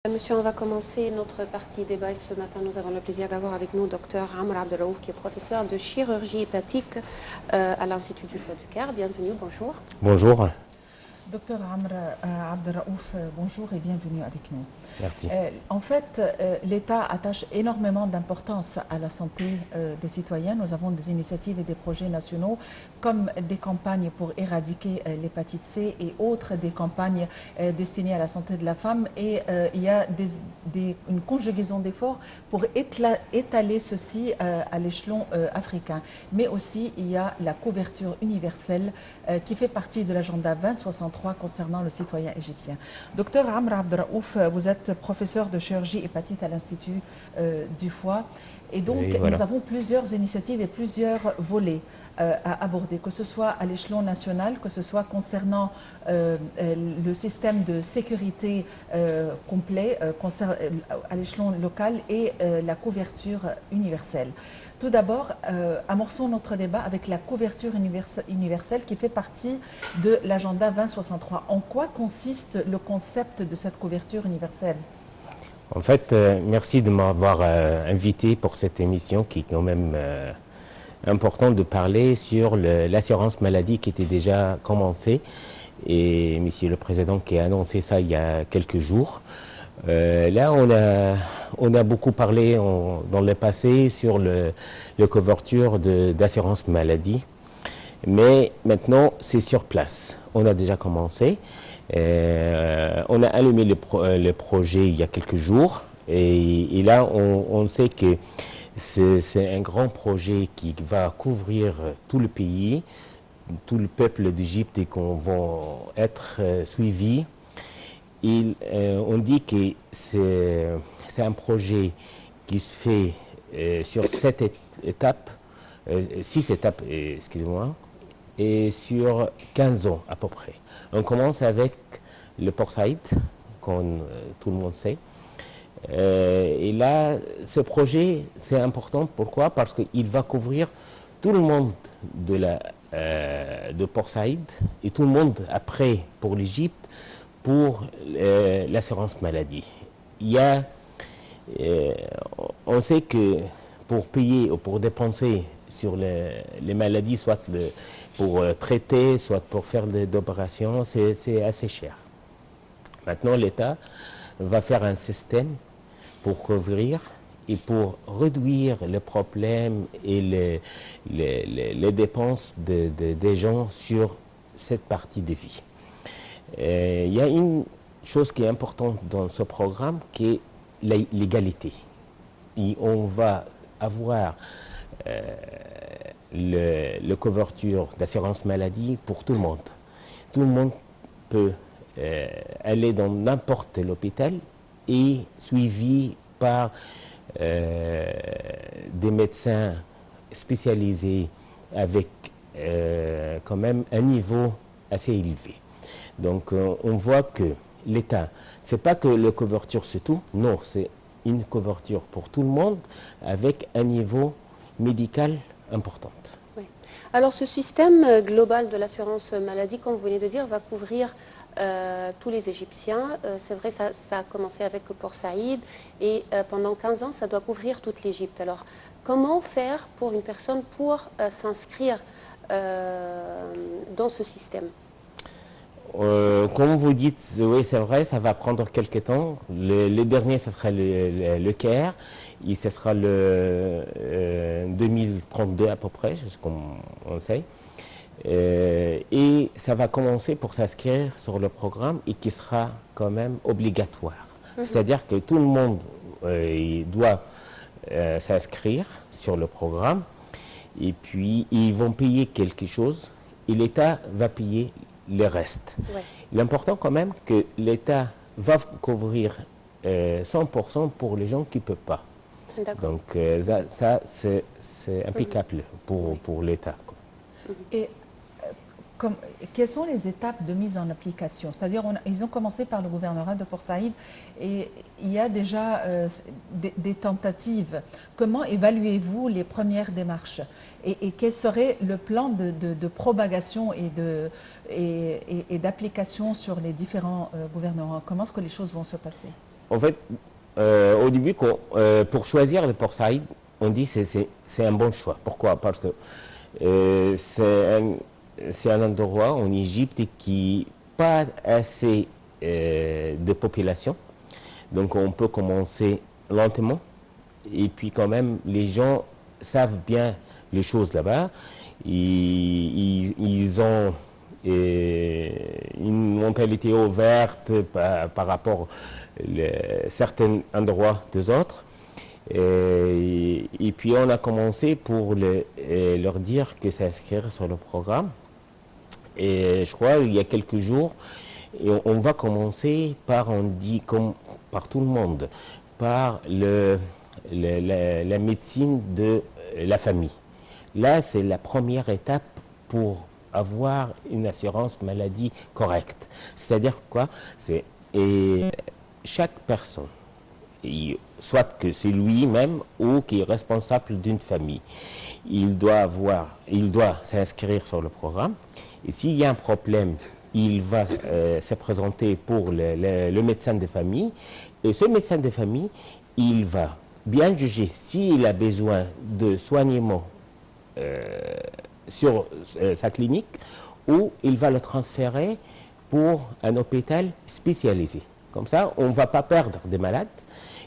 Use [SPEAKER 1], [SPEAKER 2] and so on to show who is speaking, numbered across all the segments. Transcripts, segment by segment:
[SPEAKER 1] Monsieur, on va commencer notre partie débat et ce matin nous avons le plaisir d'avoir avec nous Dr Amr Abdelraouf qui est professeur de chirurgie hépatique à l'Institut du Foie du Caire. Bienvenue, bonjour.
[SPEAKER 2] Bonjour.
[SPEAKER 3] Docteur Amr Abdelraouf, bonjour et bienvenue avec nous.
[SPEAKER 2] Merci.
[SPEAKER 3] En fait, l'État attache énormément d'importance à la santé des citoyens. Nous avons des initiatives et des projets nationaux comme des campagnes pour éradiquer l'hépatite C et autres, des campagnes destinées à la santé de la femme. Et il y a une conjugaison d'efforts pour étaler ceci à l'échelon africain. Mais aussi, il y a la couverture universelle qui fait partie de l'agenda 2063 concernant le citoyen égyptien. Docteur Amr Abdelraouf, vous êtes professeur de chirurgie hépatite à l'Institut du Foie. Et donc,
[SPEAKER 2] voilà.
[SPEAKER 3] Nous avons plusieurs initiatives et plusieurs volets à aborder, que ce soit à l'échelon national, que ce soit concernant le système de sécurité complet, à l'échelon local et la couverture universelle. Tout d'abord, amorçons notre débat avec la couverture universelle qui fait partie de l'agenda 2063. En quoi consiste le concept de cette couverture universelle ?
[SPEAKER 2] En fait, merci de m'avoir invité pour cette émission qui est quand même important de parler sur l'assurance maladie qui était déjà commencée et Monsieur le Président qui a annoncé ça il y a quelques jours. Là, on a beaucoup parlé dans le passé sur la couverture d'assurance maladie, mais maintenant c'est sur place. On a déjà commencé. On a allumé le projet il y a quelques jours et là on sait que c'est un grand projet qui va couvrir tout le pays, tout le peuple d'Égypte et qu'on va être suivis. On dit que c'est un projet qui se fait sur 6 étapes, excusez-moi, et sur 15 ans à peu près. On commence avec le Port Saïd, comme tout le monde sait. Et là, ce projet, c'est important. Pourquoi? Parce qu'il va couvrir tout le monde de Port Saïd et tout le monde après pour l'Égypte pour l'assurance maladie. On sait que pour payer ou pour dépenser sur les maladies, soit pour traiter, soit pour faire des opérations, c'est assez cher. Maintenant, l'État va faire un système pour couvrir et pour réduire les problèmes et les dépenses des gens sur cette partie de vie. Il y a une chose qui est importante dans ce programme qui est l'égalité. Et on va avoir la couverture d'assurance maladie pour tout le monde. Tout le monde peut aller dans n'importe quel hôpital et suivi par des médecins spécialisés avec quand même un niveau assez élevé. Donc on voit que l'État, c'est pas que la couverture c'est tout, non, c'est une couverture pour tout le monde avec un niveau médical important.
[SPEAKER 1] Oui. Alors ce système global de l'assurance maladie, comme vous venez de dire, va couvrir tous les Égyptiens. C'est vrai, ça a commencé avec Port Saïd et pendant 15 ans, ça doit couvrir toute l'Égypte. Alors comment faire pour une personne pour s'inscrire dans ce système?
[SPEAKER 2] Comme vous dites, oui, c'est vrai, ça va prendre quelques temps. Le dernier, ce sera le Caire, et ce sera le 2032 à peu près, comme on sait. Et ça va commencer pour s'inscrire sur le programme et qui sera quand même obligatoire. C'est-à-dire que tout le monde doit s'inscrire sur le programme et puis ils vont payer quelque chose et l'État va payer le reste. Ouais. L'important quand même que l'État va couvrir 100% pour les gens qui ne peuvent pas. Donc ça c'est impeccable pour l'État.
[SPEAKER 3] Et quelles sont les étapes de mise en application? C'est-à-dire, ils ont commencé par le gouvernorat de Port Saïd et il y a déjà des tentatives. Comment évaluez-vous les premières démarches et quel serait le plan de propagation et d'application sur les différents gouvernements? Comment est-ce que les choses vont se passer?
[SPEAKER 2] En fait, au début, pour choisir le Port Saïd, on dit que c'est un bon choix. Pourquoi? Parce que c'est un endroit en Égypte qui n'a pas assez de population. Donc on peut commencer lentement. Et puis quand même, les gens savent bien les choses là-bas. Ils ont une mentalité ouverte par rapport à certains endroits des autres. Et puis on a commencé pour leur dire que s'inscrire sur le programme. Et je crois il y a quelques jours, et on va commencer par, on dit comme par tout le monde, par la médecine de la famille. Là, c'est la première étape pour avoir une assurance maladie correcte. C'est-à-dire quoi? Et chaque personne, soit que c'est lui-même ou qui est responsable d'une famille, il doit s'inscrire sur le programme. Et s'il y a un problème, il va se présenter pour le médecin de famille. Et ce médecin de famille, il va bien juger s'il a besoin de soignement sur sa clinique ou il va le transférer pour un hôpital spécialisé. Comme ça, on ne va pas perdre des malades.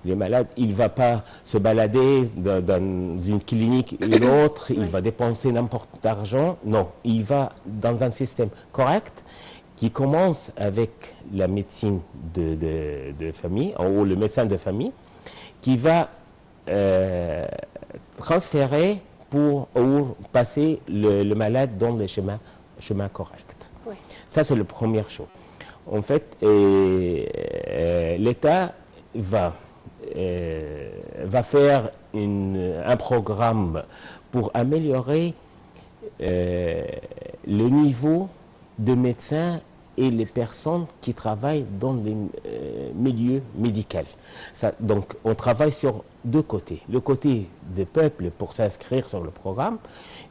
[SPEAKER 2] Les malades, il ne va pas se balader dans une clinique et l'autre, il va dépenser n'importe quel argent. Non, il va dans un système correct qui commence avec la médecine de famille, ou le médecin de famille, qui va transférer pour passer le malade dans le chemin correct. Oui. Ça, c'est la première chose. En fait, l'État va faire un programme pour améliorer le niveau de médecins et les personnes qui travaillent dans les milieux médicaux. Donc, on travaille sur deux côtés. Le côté des peuples pour s'inscrire sur le programme.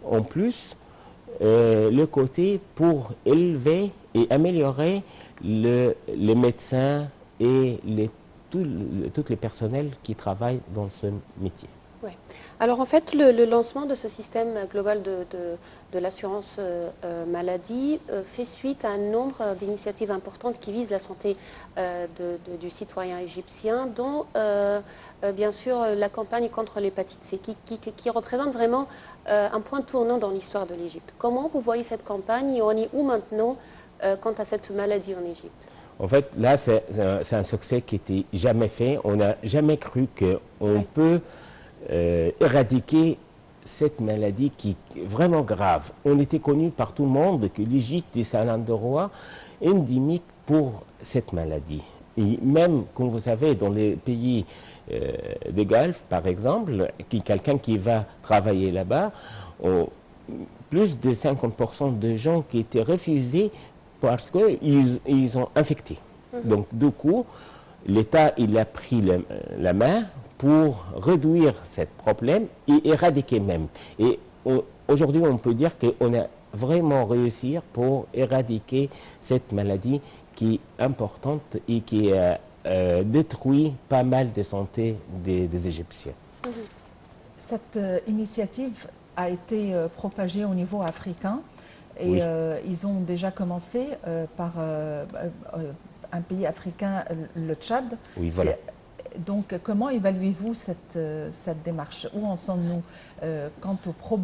[SPEAKER 2] En plus, le côté pour élever et améliorer les médecins et tous les personnels qui travaillent dans ce métier.
[SPEAKER 1] Ouais. Alors en fait, le lancement de ce système global de l'assurance maladie fait suite à un nombre d'initiatives importantes qui visent la santé du citoyen égyptien, dont bien sûr la campagne contre l'hépatite C, qui représente vraiment un point tournant dans l'histoire de l'Égypte. Comment vous voyez cette campagne et on est où maintenant quant à cette maladie en Égypte?
[SPEAKER 2] En fait, là, c'est un succès qui n'était jamais fait. On n'a jamais cru qu'on peut éradiquer cette maladie qui est vraiment grave. On était connu par tout le monde que l'Égypte est un endroit endémique pour cette maladie. Et même, comme vous savez, dans les pays de Golfe, par exemple, quelqu'un qui va travailler là-bas, plus de 50% de gens qui étaient refusés parce qu'ils ont infecté. Donc, du coup, l'État, il a pris la main pour réduire ce problème et éradiquer même. Et aujourd'hui, on peut dire qu'on a vraiment réussi pour éradiquer cette maladie qui est importante et qui détruit pas mal de santé des Égyptiens.
[SPEAKER 3] Cette initiative a été propagée au niveau africain et oui. Ils ont déjà commencé par un pays africain, le Tchad.
[SPEAKER 2] Oui, voilà.
[SPEAKER 3] Donc, comment évaluez-vous cette démarche? Où en sommes-nous quant aux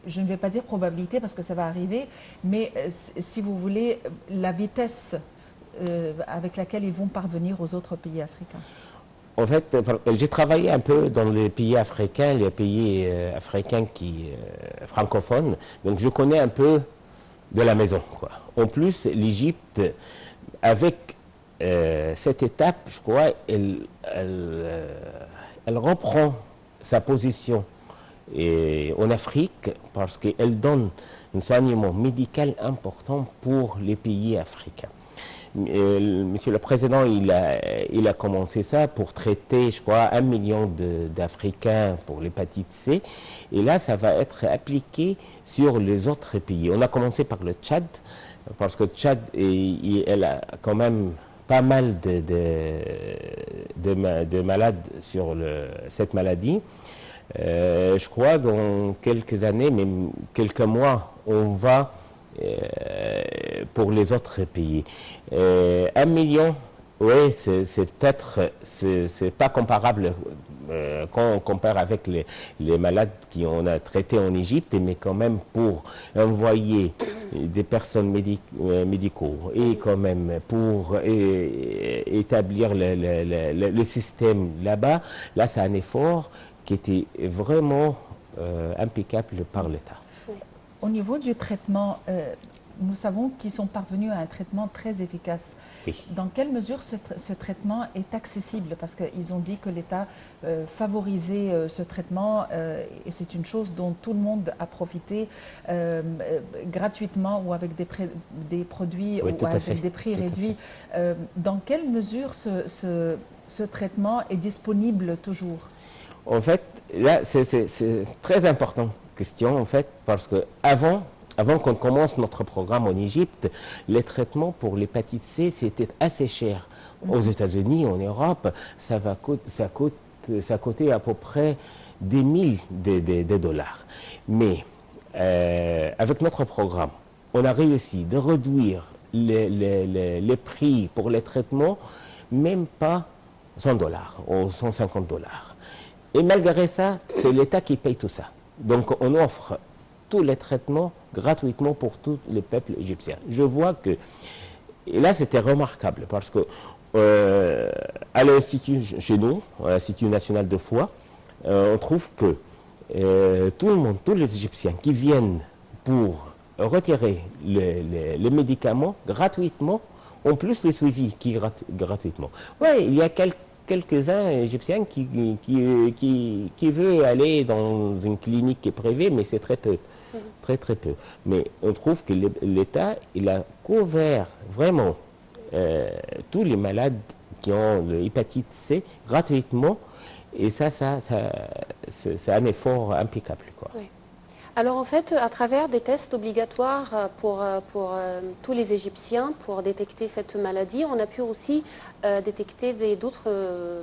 [SPEAKER 3] je ne vais pas dire probabilité parce que ça va arriver, mais si vous voulez, la vitesse avec laquelle ils vont parvenir aux autres pays africains?
[SPEAKER 2] En fait, j'ai travaillé un peu dans les pays africains francophones, donc je connais un peu de la maison, quoi. En plus, l'Égypte, avec cette étape, je crois, elle reprend sa position en Afrique parce qu'elle donne un soignement médical important pour les pays africains. Monsieur le Président, il a commencé ça pour traiter, je crois, 1 million d'Africains pour l'hépatite C. Et là, ça va être appliqué sur les autres pays. On a commencé par le Tchad, parce que le Tchad, elle a quand même pas mal de malades sur cette maladie. Je crois dans quelques années, même quelques mois, on va pour les autres pays. 1 million, oui, c'est peut-être, c'est pas comparable quand on compare avec les malades qu'on a traités en Égypte, mais quand même pour envoyer des personnes médicaux et quand même pour établir le système là-bas, là c'est un effort qui était vraiment impeccable par l'État.
[SPEAKER 3] Au niveau du traitement, nous savons qu'ils sont parvenus à un traitement très efficace.
[SPEAKER 2] Oui.
[SPEAKER 3] Dans quelle mesure ce traitement est accessible? Parce qu'ils ont dit que l'État favorisait ce traitement et c'est une chose dont tout le monde a profité gratuitement ou avec des produits
[SPEAKER 2] oui,
[SPEAKER 3] ou avec des prix réduits. Dans quelle mesure ce traitement est disponible toujours?
[SPEAKER 2] En fait, là, c'est très important question, en fait, parce que avant qu'on commence notre programme en Égypte, les traitements pour l'hépatite C, c'était assez cher. Aux États-Unis, en Europe, ça coûtait à peu près des milliers de dollars. Mais avec notre programme, on a réussi de réduire les prix pour les traitements, même pas 100 dollars ou 150 dollars. Et malgré ça, c'est l'État qui paye tout ça. Donc on offre tous les traitements gratuitement pour tous les peuples égyptiens. Je vois que, et là c'était remarquable parce que à l'Institut, chez nous, à l'Institut national de foie, on trouve que tout le monde, tous les Égyptiens qui viennent pour retirer les médicaments gratuitement, ont plus les suivis qui gratuitement. Oui, il y a quelques-uns Égyptiens qui veulent aller dans une clinique privée, mais c'est très peu. Très peu. Mais on trouve que l'État, il a couvert vraiment tous les malades qui ont l'hépatite C gratuitement. Et ça c'est un effort impeccable, quoi.
[SPEAKER 1] Oui. Alors en fait, à travers des tests obligatoires pour tous les Égyptiens pour détecter cette maladie, on a pu aussi détecter d'autres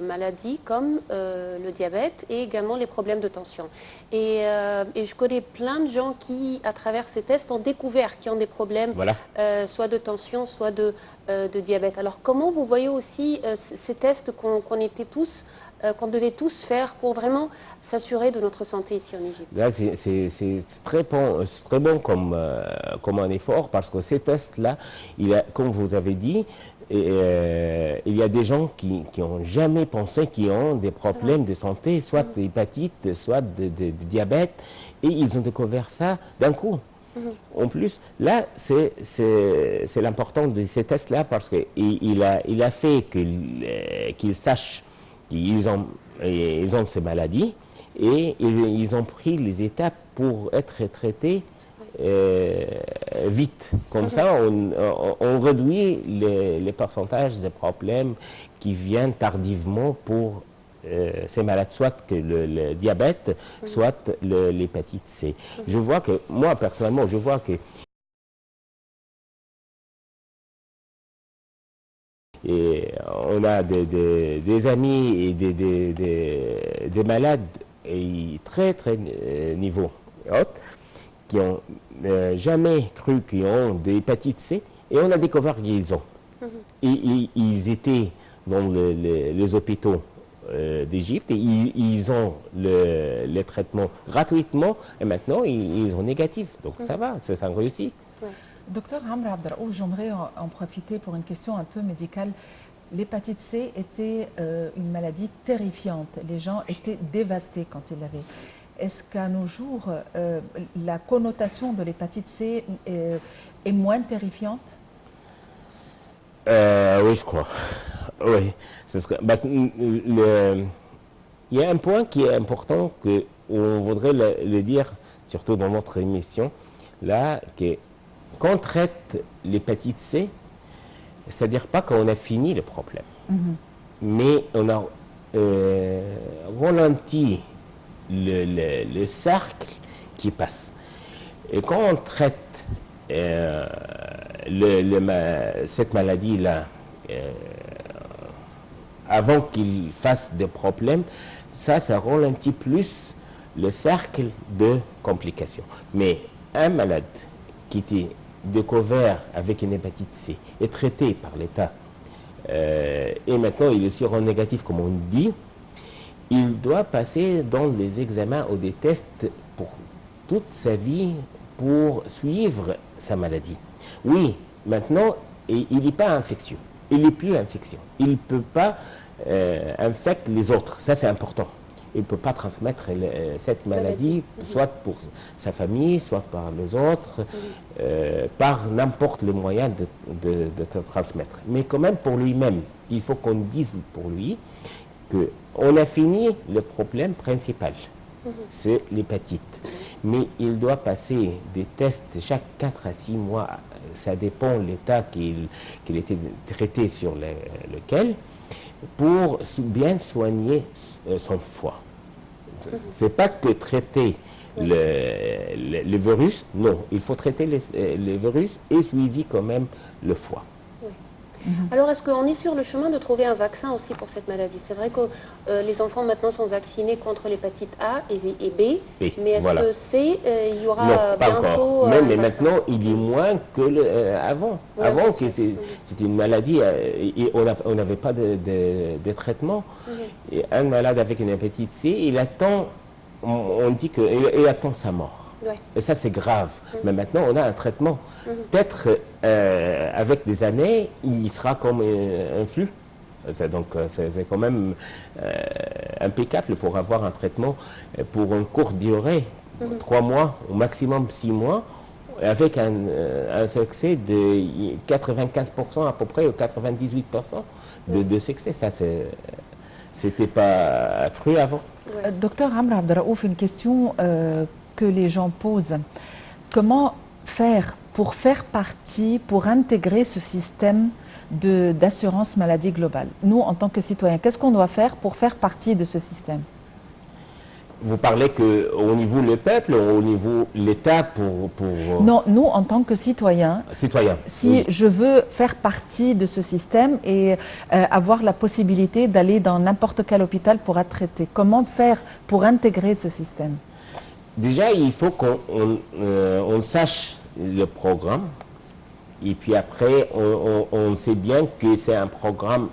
[SPEAKER 1] maladies comme le diabète et également les problèmes de tension. Et je connais plein de gens qui, à travers ces tests, ont découvert qu'ils ont des problèmes,
[SPEAKER 2] Voilà.
[SPEAKER 1] soit de tension, soit de diabète. Alors comment vous voyez aussi ces tests qu'on devait tous faire pour vraiment s'assurer de notre santé ici en Égypte?
[SPEAKER 2] Là, c'est très bon comme un effort parce que ces tests-là, comme vous avez dit, il y a des gens qui n'ont jamais pensé qu'ils ont des problèmes de santé, soit d'hépatite, soit de diabète, et ils ont découvert ça d'un coup. En plus, là, c'est l'important de ces tests-là parce qu'il a fait qu'ils sachent qu'ils ont ces maladies et ils ont pris les étapes pour être traités vite. Comme ça, on réduit les pourcentages de problèmes qui viennent tardivement pour ces malades, soit que le diabète, soit l'hépatite C. Je vois que, moi personnellement, je vois que et on a des amis et des malades très niveau haut qui n'ont jamais cru qu'ils ont de l'hépatite C et on a découvert qu'ils ont. Et ils étaient dans les hôpitaux d'Égypte et ils ont les traitements gratuitement et maintenant ils sont négatifs. Donc ça va, ça réussit.
[SPEAKER 3] Docteur Amr Abdelraouf, j'aimerais en profiter pour une question un peu médicale. L'hépatite C était une maladie terrifiante. Les gens étaient dévastés quand ils l'avaient. Est-ce qu'à nos jours, la connotation de l'hépatite C est moins terrifiante?
[SPEAKER 2] Oui, je crois. Oui. Il y a un point qui est important qu'on voudrait le dire, surtout dans notre émission, là, que quand on traite l'hépatite C, c'est-à-dire pas qu'on a fini le problème, mais on a ralenti le cercle qui passe. Et quand on traite cette maladie-là avant qu'il fasse des problèmes, ça ralentit plus le cercle de complications. Mais un malade qui était découvert avec une hépatite C est traité par l'État et maintenant il est séronégatif comme on dit, il doit passer dans des examens ou des tests pour toute sa vie pour suivre sa maladie. Oui, maintenant il n'est pas infectieux, il n'est plus infectieux, il ne peut pas infecter les autres, ça c'est important. Il ne peut pas transmettre cette maladie, soit pour sa famille, soit par les autres, par n'importe le moyen de transmettre. Mais quand même pour lui-même, il faut qu'on dise pour lui qu'on a fini le problème principal, c'est l'hépatite. Mais il doit passer des tests chaque 4 à 6 mois, ça dépend de l'état qu'il était traité sur lequel, pour bien soigner son foie. Ce n'est pas que traiter le virus, non, il faut traiter le virus et suivre quand même le foie.
[SPEAKER 1] Oui. Alors, est-ce qu'on est sur le chemin de trouver un vaccin aussi pour cette maladie? C'est vrai que les enfants maintenant sont vaccinés contre l'hépatite A et B, mais est-ce que C, il y aura
[SPEAKER 2] non, pas
[SPEAKER 1] bientôt
[SPEAKER 2] encore. Mais maintenant, il est moins que avant.
[SPEAKER 1] Oui,
[SPEAKER 2] avant, c'était une maladie et on n'avait pas de traitement. Et un malade avec une hépatite C, il attend, on dit qu'il attend sa mort. Ouais. Et ça, c'est grave. Mais maintenant, on a un traitement. Peut-être, avec des années, il sera comme un flux. Donc, c'est quand même impeccable pour avoir un traitement pour une courte durée, 3 mois, au maximum 6 mois, avec un succès de 95% à peu près, ou 98% de succès. Ça, c'était pas cru avant.
[SPEAKER 3] Ouais. Docteur Amr Abderraouf, une question que les gens posent. Comment faire pour faire partie, pour intégrer ce système d'assurance maladie globale? Nous, en tant que citoyens, qu'est-ce qu'on doit faire pour faire partie de ce système?
[SPEAKER 2] Vous parlez qu'au niveau le peuple, au niveau l'État pour...
[SPEAKER 3] Non, nous, en tant que citoyens, si je veux faire partie de ce système et avoir la possibilité d'aller dans n'importe quel hôpital pour être traité, comment faire pour intégrer ce système?
[SPEAKER 2] Déjà, il faut qu'on sache le programme et puis après, on sait bien que c'est un programme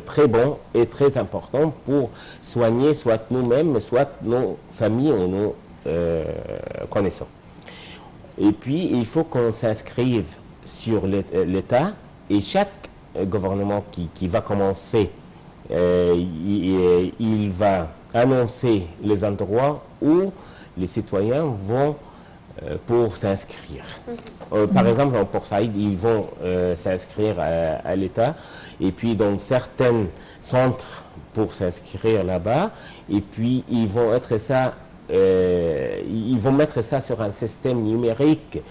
[SPEAKER 2] très bon et très important pour soigner soit nous-mêmes, soit nos familles ou nos connaissances. Et puis, il faut qu'on s'inscrive sur l'État et chaque gouvernement qui va commencer, il va annoncer les endroits où les citoyens vont pour s'inscrire. Par exemple, pour Saïd, ils vont s'inscrire à l'État et puis dans certains centres pour s'inscrire là-bas et puis ils vont mettre ça sur un système numérique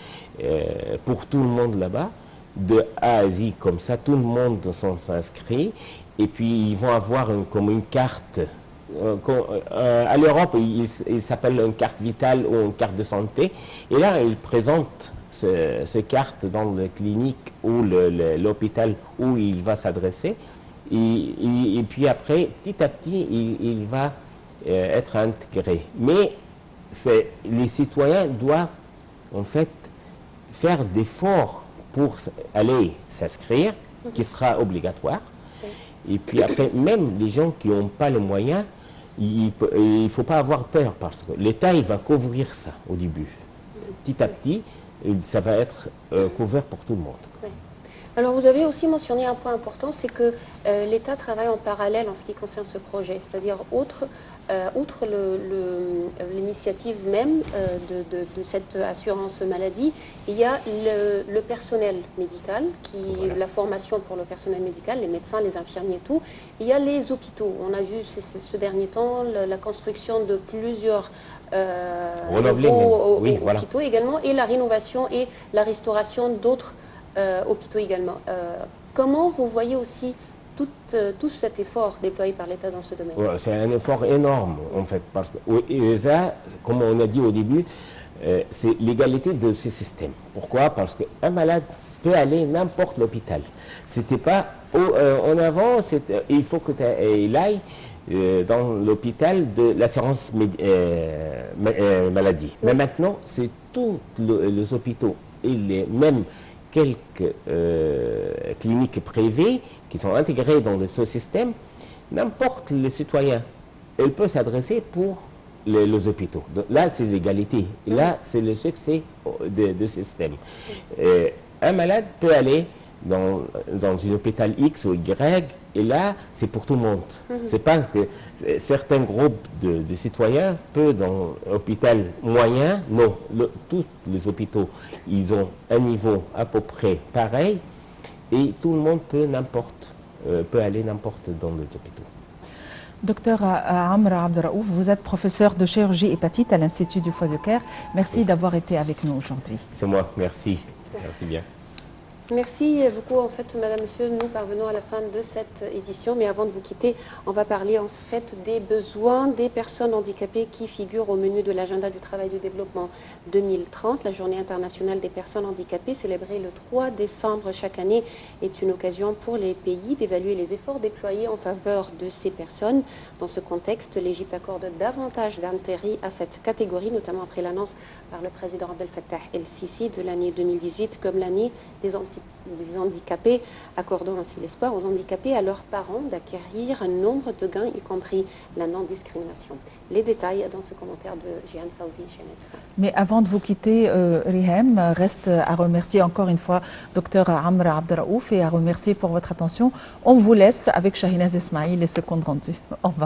[SPEAKER 2] pour tout le monde là-bas, de A à Z, comme ça tout le monde s'inscrit et puis ils vont avoir comme une carte. À l'Europe, il s'appelle une carte vitale ou une carte de santé. Et là, il présente ces cartes dans la clinique ou l'hôpital où il va s'adresser. Et puis après, petit à petit, il va être intégré. Mais les citoyens doivent en fait faire d'efforts pour aller s'inscrire, qui sera obligatoire. Et puis après, même les gens qui n'ont pas les moyens, il ne faut pas avoir peur parce que l'État, il va couvrir ça au début. Petit à petit, ça va être couvert pour tout le monde.
[SPEAKER 1] Oui. Alors, vous avez aussi mentionné un point important, c'est que l'État travaille en parallèle en ce qui concerne ce projet. C'est-à-dire, outre l'initiative même de cette assurance maladie, il y a le personnel médical, la formation pour le personnel médical, les médecins, les infirmiers et tout. Il y a les hôpitaux. On a vu ce dernier temps la construction de plusieurs nouveaux hôpitaux également, et la rénovation et la restauration d'autres hôpitaux également. Comment vous voyez aussi tout cet effort déployé par l'État dans ce domaine?
[SPEAKER 2] Ouais, c'est un effort énorme, en fait, parce que ça, comme on a dit au début, c'est l'égalité de ce système. Pourquoi? Parce qu'un malade peut aller n'importe l'hôpital. Ce n'était pas En avant, il faut que tu ailles dans l'hôpital de l'assurance maladie. Mais maintenant, c'est tous les hôpitaux et même quelques cliniques privées qui sont intégrées dans ce système. N'importe le citoyen, il peut s'adresser pour les hôpitaux. Donc, là, c'est l'égalité. Là, c'est le succès du système. Un malade peut aller dans un hôpital X ou Y, et là, c'est pour tout le monde. C'est pas que certains groupes de citoyens peuvent dans un hôpital moyen, non. Tous les hôpitaux, ils ont un niveau à peu près pareil, et tout le monde peut aller n'importe dans les hôpitaux.
[SPEAKER 3] Docteur Amra Abderraouf, vous êtes professeur de chirurgie hépatite à l'Institut du Foie de Caire. Merci d'avoir été avec nous aujourd'hui.
[SPEAKER 2] C'est moi, merci. Merci bien.
[SPEAKER 1] Merci beaucoup. En fait, Madame, Monsieur, nous parvenons à la fin de cette édition. Mais avant de vous quitter, on va parler en fait des besoins des personnes handicapées qui figurent au menu de l'agenda du travail du développement 2030. La Journée internationale des personnes handicapées, célébrée le 3 décembre chaque année, est une occasion pour les pays d'évaluer les efforts déployés en faveur de ces personnes. Dans ce contexte, l'Égypte accorde davantage d'intérêt à cette catégorie, notamment après l'annonce par le président Abdel Fattah el-Sisi de l'année 2018 comme l'année des handicapés, accordant ainsi l'espoir aux handicapés et à leurs parents d'acquérir un nombre de gains, y compris la non-discrimination. Les détails dans ce commentaire de Jihan Fawzi Chenes.
[SPEAKER 3] Mais avant de vous quitter, Rihem, reste à remercier encore une fois Dr Amra Abderraouf et à remercier pour votre attention. On vous laisse avec Shahinaz Ismail et ce compte rendu. Au revoir.